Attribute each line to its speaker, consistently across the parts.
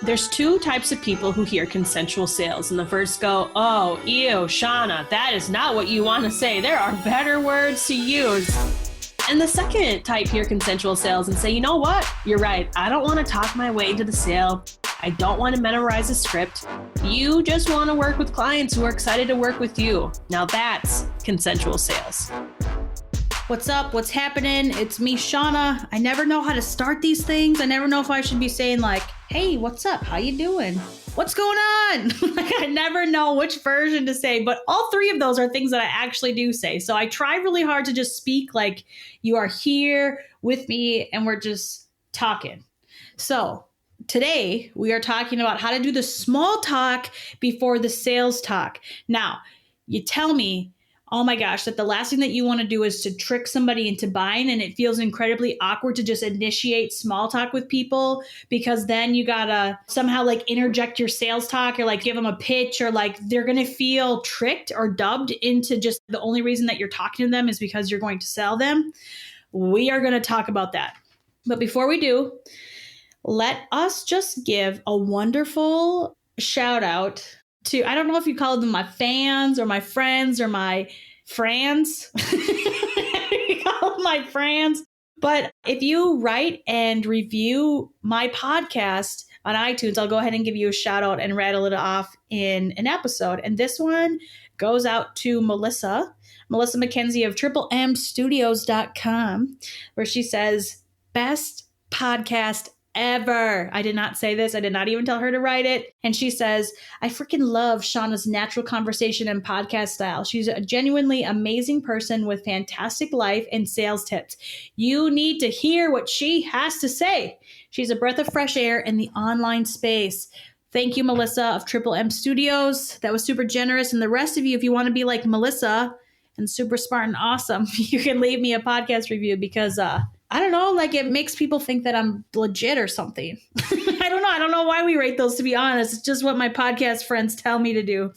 Speaker 1: There's two types of people who hear consensual sales, and the first go, oh, ew, Shawna, that is not what you want to say. There are better words to use. And the second type hear consensual sales and say, you know what? You're right. I don't want to talk my way into the sale. I don't want to memorize a script. You just want to work with clients who are excited to work with you. Now that's consensual sales.
Speaker 2: What's up? What's happening? It's me, Shawna. I never know how to start these things. I never know if I should be saying like, hey, what's up? How you doing? What's going on? Like, I never know which version to say, but all three of those are things that I actually do say. So I try really hard to just speak like you are here with me and we're just talking. So today we are talking about how to do the small talk before the sales talk. Now, you tell me, oh my gosh, that the last thing that you want to do is to trick somebody into buying, and it feels incredibly awkward to just initiate small talk with people because then you gotta somehow like interject your sales talk or like give them a pitch, or like they're gonna feel tricked or dubbed into just the only reason that you're talking to them is because you're going to sell them. We are gonna talk about that. But before we do, let us just give a wonderful shout out to, I don't know if you call them my fans or my friends or my friends. You call them my friends. But if you write and review my podcast on iTunes, I'll go ahead and give you a shout out and rattle it off in an episode. And this one goes out to Melissa McKenzie of triplemmstudios.com, where she says, best podcast ever. I did not say this. I did not even tell her to write it. And she says, I freaking love Shawna's natural conversation and podcast style. She's a genuinely amazing person with fantastic life and sales tips. You need to hear what she has to say. She's a breath of fresh air in the online space. Thank you, Melissa of Triple M Studios. That was super generous. And the rest of you, if you want to be like Melissa and super smart and awesome, you can leave me a podcast review because, I don't know, like it makes people think that I'm legit or something. I don't know why we rate those, to be honest. It's just what my podcast friends tell me to do.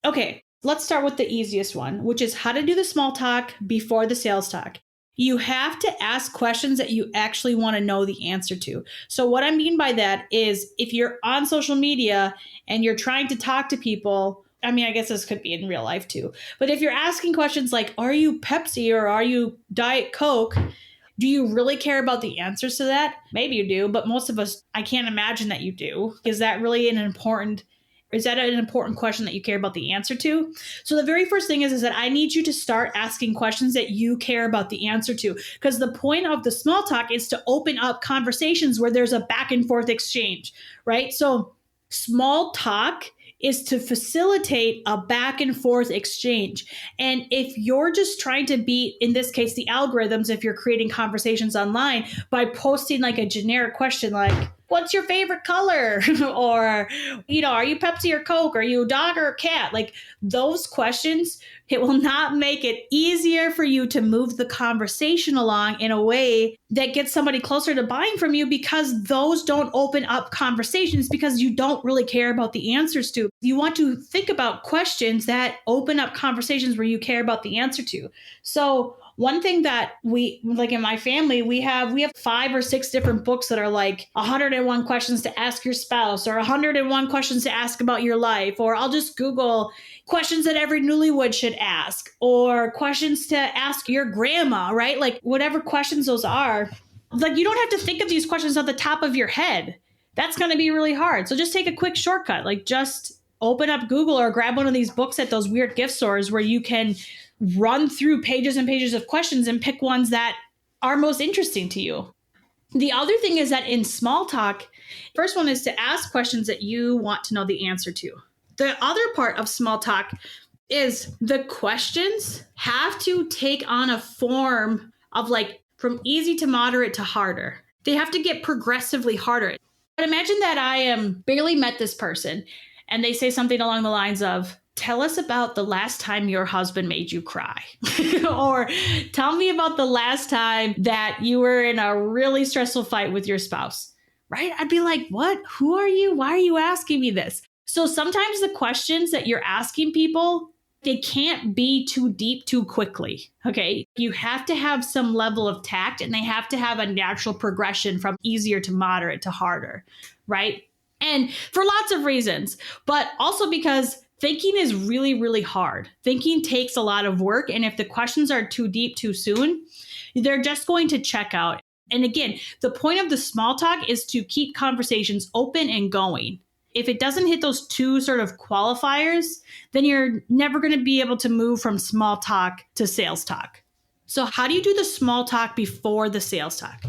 Speaker 2: Okay, let's start with the easiest one, which is how to do the small talk before the sales talk. You have to ask questions that you actually want to know the answer to. So what I mean by that is if you're on social media and you're trying to talk to people, I mean, I guess this could be in real life too. But if you're asking questions like, are you Pepsi or are you Diet Coke? Do you really care about the answers to that? Maybe you do, but most of us, I can't imagine that you do. Is that an important question that you care about the answer to? So the very first thing is that I need you to start asking questions that you care about the answer to, because the point of the small talk is to open up conversations where there's a back and forth exchange, right? So small talk is to facilitate a back and forth exchange. And if you're just trying to beat, in this case, the algorithms, if you're creating conversations online by posting like a generic question like, what's your favorite color? Or, are you Pepsi or Coke? Are you a dog or a cat? Like those questions, it will not make it easier for you to move the conversation along in a way that gets somebody closer to buying from you, because those don't open up conversations because you don't really care about the answers to. You want to think about questions that open up conversations where you care about the answer to. So one thing that we, like in my family, we have 5 or 6 different books that are like 101 questions to ask your spouse, or 101 questions to ask about your life, or I'll just Google questions that every newlywed should ask, or questions to ask your grandma, right? Like whatever questions those are, like you don't have to think of these questions at the top of your head. That's going to be really hard. So just take a quick shortcut, like just open up Google or grab one of these books at those weird gift stores where you can run through pages and pages of questions and pick ones that are most interesting to you. The other thing is that in small talk, first one is to ask questions that you want to know the answer to. The other part of small talk is the questions have to take on a form of like from easy to moderate to harder. They have to get progressively harder. But imagine that I barely met this person and they say something along the lines of, tell us about the last time your husband made you cry. Or tell me about the last time that you were in a really stressful fight with your spouse, right? I'd be like, what? Who are you? Why are you asking me this? So sometimes the questions that you're asking people, they can't be too deep too quickly, okay? You have to have some level of tact and they have to have a natural progression from easier to moderate to harder, right? And for lots of reasons, but also because thinking is really, really hard. Thinking takes a lot of work. And if the questions are too deep too soon, they're just going to check out. And again, the point of the small talk is to keep conversations open and going. If it doesn't hit those two sort of qualifiers, then you're never going to be able to move from small talk to sales talk. So how do you do the small talk before the sales talk?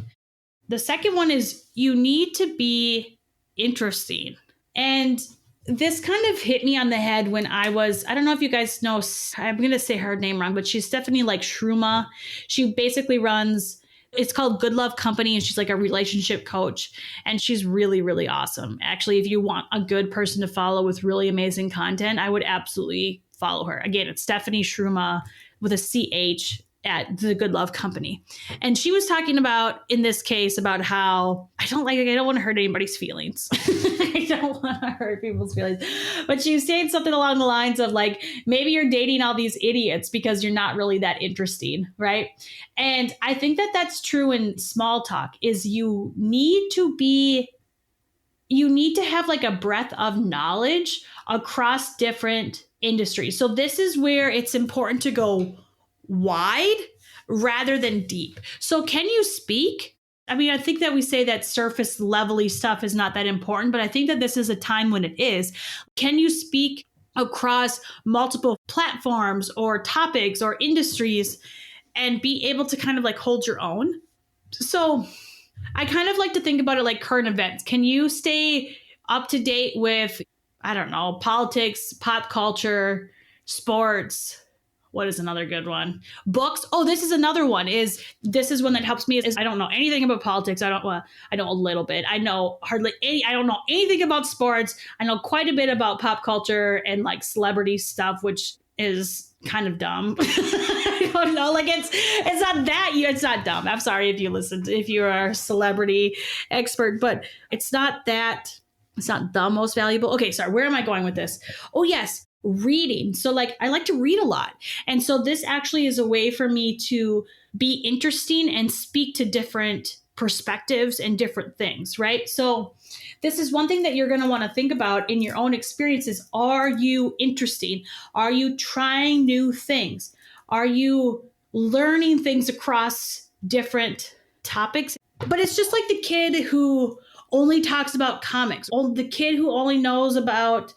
Speaker 2: The second one is you need to be interesting. And this kind of hit me on the head when I don't know if you guys know, I'm going to say her name wrong, but she's Stephanie like Shruma. She basically runs, it's called Good Love Company, and she's like a relationship coach. And she's really, really awesome. Actually, if you want a good person to follow with really amazing content, I would absolutely follow her. Again, it's Stephanie Shruma with a CH at the Good Love Company. And she was talking about, in this case, about how I don't want to hurt anybody's feelings. I don't want to hurt people's feelings. But she was saying something along the lines of like, maybe you're dating all these idiots because you're not really that interesting, right? And I think that that's true in small talk, is you need to have like a breadth of knowledge across different industries. So this is where it's important to go wide rather than deep. So can you speak? I mean, I think that we say that surface level-y stuff is not that important, but I think that this is a time when it is. Can you speak across multiple platforms or topics or industries and be able to kind of like hold your own? So I kind of like to think about it like current events. Can you stay up to date with, I don't know, politics, pop culture, sports? What is another good one? Books. Oh, this is another one. This is one that helps me. Is I don't know anything about politics. I know a little bit. I know hardly any. I don't know anything about sports. I know quite a bit about pop culture and like celebrity stuff, which is kind of dumb. I don't know. Like it's not that. It's not dumb. I'm sorry if you are a celebrity expert, but it's not that. It's not the most valuable. Okay, sorry. Where am I going with this? Oh, yes. Reading. So like I like to read a lot. And so this actually is a way for me to be interesting and speak to different perspectives and different things, right? So this is one thing that you're going to want to think about in your own experiences. Are you interesting? Are you trying new things? Are you learning things across different topics? But it's just like the kid who only talks about comics, or the kid who only knows about,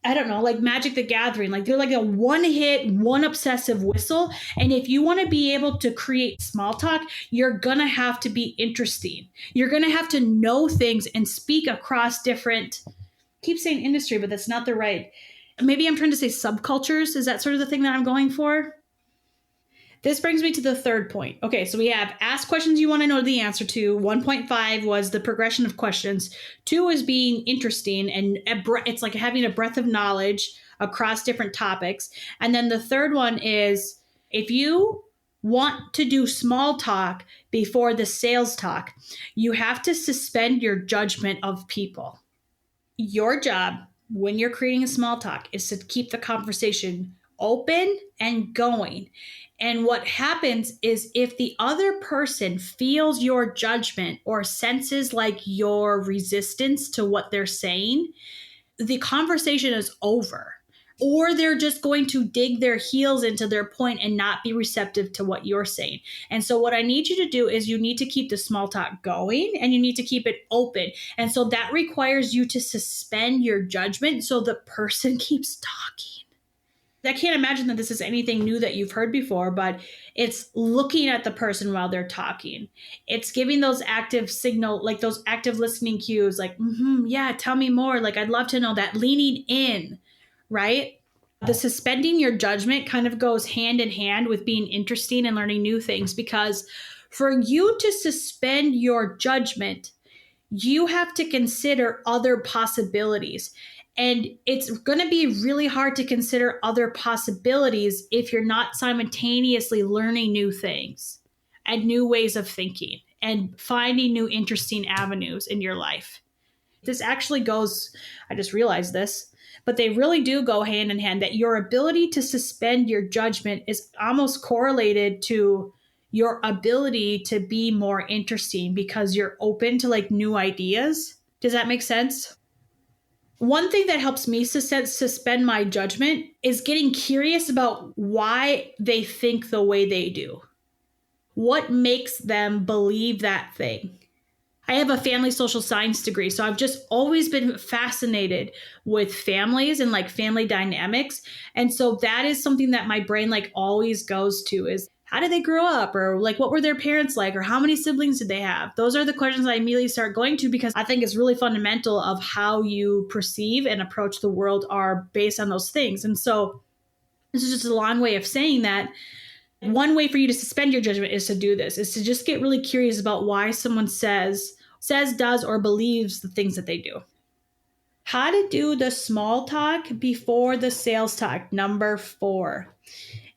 Speaker 2: I don't know, like Magic the Gathering. Like they're like a one obsessive whistle. And if you want to be able to create small talk, you're going to have to be interesting. You're going to have to know things and speak across different, I keep saying industry, but that's not the right. Maybe I'm trying to say subcultures. Is that sort of the thing that I'm going for? This brings me to the third point. Okay, so we have ask questions you want to know the answer to. 1.5 was the progression of questions. 2 is being interesting, and it's like having a breadth of knowledge across different topics. And then the third one is if you want to do small talk before the sales talk, you have to suspend your judgment of people. Your job when you're creating a small talk is to keep the conversation open and going. And what happens is if the other person feels your judgment or senses like your resistance to what they're saying, the conversation is over. Or they're just going to dig their heels into their point and not be receptive to what you're saying. And so what I need you to do is you need to keep the small talk going and you need to keep it open. And so that requires you to suspend your judgment so the person keeps talking. I can't imagine that this is anything new that you've heard before, but it's looking at the person while they're talking. It's giving those active signal, like those active listening cues, like, yeah, tell me more. Like, I'd love to know that. Leaning in, right? The suspending your judgment kind of goes hand in hand with being interesting and learning new things, because for you to suspend your judgment, you have to consider other possibilities. And it's going to be really hard to consider other possibilities if you're not simultaneously learning new things and new ways of thinking and finding new interesting avenues in your life. This actually goes, I just realized this, but they really do go hand in hand, that your ability to suspend your judgment is almost correlated to your ability to be more interesting because you're open to like new ideas. Does that make sense? One thing that helps me suspend my judgment is getting curious about why they think the way they do. What makes them believe that thing? I have a family social science degree, so I've just always been fascinated with families and like family dynamics. And so that is something that my brain like always goes to is how did they grow up, or like what were their parents like, or how many siblings did they have? Those are the questions I immediately start going to because I think it's really fundamental of how you perceive and approach the world are based on those things. And so this is just a long way of saying that one way for you to suspend your judgment is to do this, is to just get really curious about why someone says, does, or believes the things that they do. How to do the small talk before the sales talk, number 4.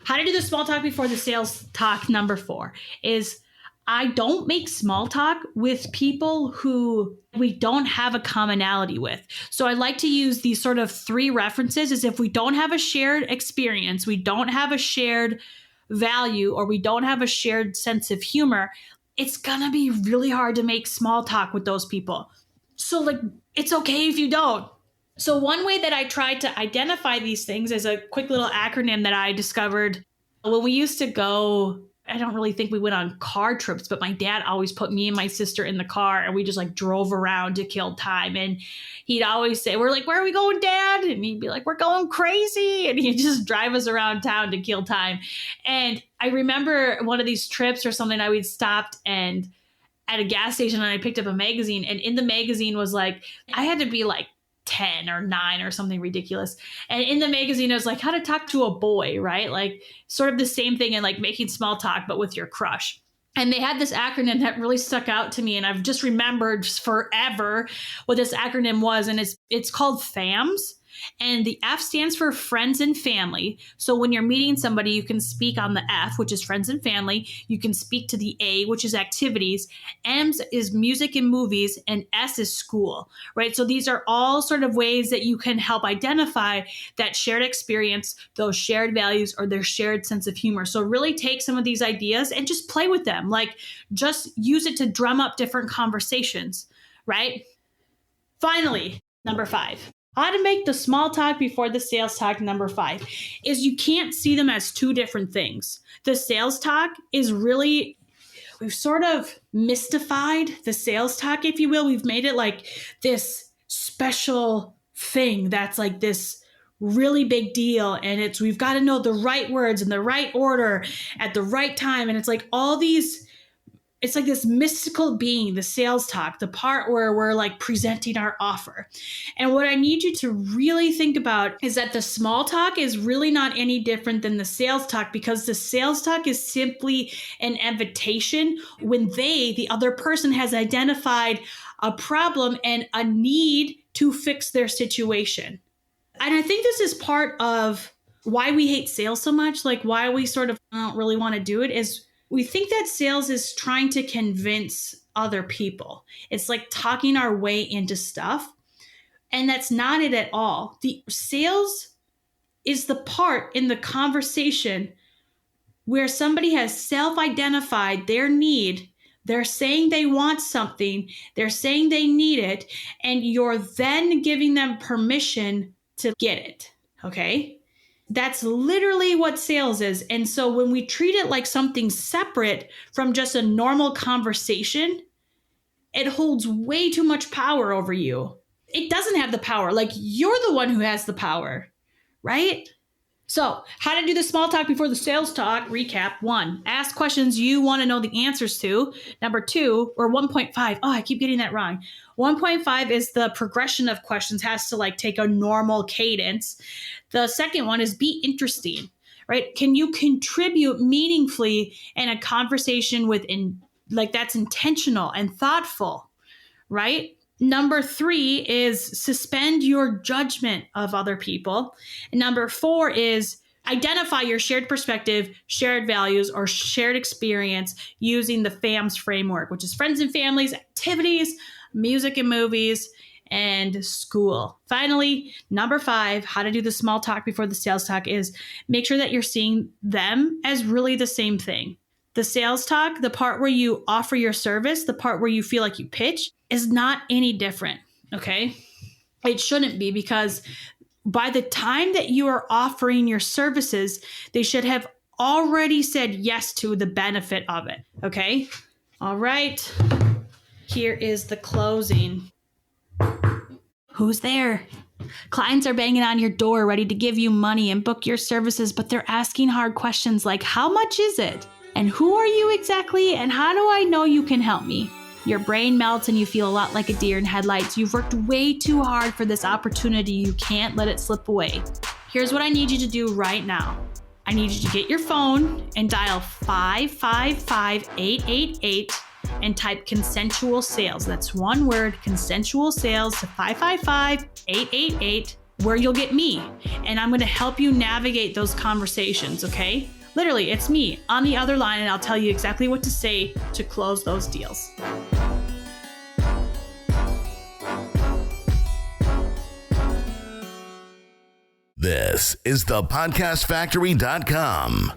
Speaker 2: How to do the small talk before the sales talk, number 4, is I don't make small talk with people who we don't have a commonality with. So I like to use these sort of 3 references as if we don't have a shared experience, we don't have a shared value, or we don't have a shared sense of humor, it's gonna be really hard to make small talk with those people. So like, it's okay if you don't. So one way that I tried to identify these things is a quick little acronym that I discovered when we used to go. I don't really think we went on car trips, but my dad always put me and my sister in the car and we just like drove around to kill time. And he'd always say, we're like, where are we going, Dad? And he'd be like, we're going crazy. And he'd just drive us around town to kill time. And I remember one of these trips or something, I would stopped and at a gas station and I picked up a magazine, and in the magazine was like, I had to be like 10 or 9 or something ridiculous. And in the magazine, it was like how to talk to a boy, right? Like sort of the same thing and like making small talk, but with your crush. And they had this acronym that really stuck out to me. And I've just remembered forever what this acronym was. And it's called FAMS. And the F stands for friends and family. So when you're meeting somebody, you can speak on the F, which is friends and family. You can speak to the A, which is activities. M is music and movies. And S is school, right? So these are all sort of ways that you can help identify that shared experience, those shared values, or their shared sense of humor. So really take some of these ideas and just play with them. Like just use it to drum up different conversations, right? Finally, number 5. How to make the small talk before the sales talk, number 5, is you can't see them as 2 different things. The sales talk is really, we've sort of mystified the sales talk, if you will. We've made it like this special thing that's like this really big deal. And we've got to know the right words in the right order at the right time. And it's like all these, it's like this mystical being, the sales talk, the part where we're like presenting our offer. And what I need you to really think about is that the small talk is really not any different than the sales talk, because the sales talk is simply an invitation when the other person has identified a problem and a need to fix their situation. And I think this is part of why we hate sales so much, like why we sort of don't really want to do it, is we think that sales is trying to convince other people. It's like talking our way into stuff. And that's not it at all. The sales is the part in the conversation where somebody has self-identified their need. They're saying they want something. They're saying they need it. And you're then giving them permission to get it. Okay? That's literally what sales is. And so when we treat it like something separate from just a normal conversation, it holds way too much power over you. It doesn't have the power. Like you're the one who has the power, right? So how to do the small talk before the sales talk, recap. 1, ask questions you want to know the answers to. Number 2, or 1.5. Oh, I keep getting that wrong. 1.5 is the progression of questions, has to like take a normal cadence. The second one is be interesting, right? Can you contribute meaningfully in a conversation like that's intentional and thoughtful, right? Number 3 is suspend your judgment of other people. And number 4 is identify your shared perspective, shared values, or shared experience using the FAMS framework, which is friends and families, activities, music and movies, and school. Finally, number 5, how to do the small talk before the sales talk, is make sure that you're seeing them as really the same thing. The sales talk, the part where you offer your service, the part where you feel like you pitch, is not any different, okay? It shouldn't be, because by the time that you are offering your services, they should have already said yes to the benefit of it. Okay? All right. Here is the closing. Who's there? Clients are banging on your door ready to give you money and book your services, but they're asking hard questions like, how much is it? And who are you exactly? And how do I know you can help me? Your brain melts and you feel a lot like a deer in headlights. You've worked way too hard for this opportunity. You can't let it slip away. Here's what I need you to do right now. I need you to get your phone and dial 555-888 and type consensual sales. That's one word, consensual sales, to 555-888, where you'll get me. And I'm going to help you navigate those conversations, okay? Literally, it's me on the other line, and I'll tell you exactly what to say to close those deals.
Speaker 3: This is thepodcastfactory.com.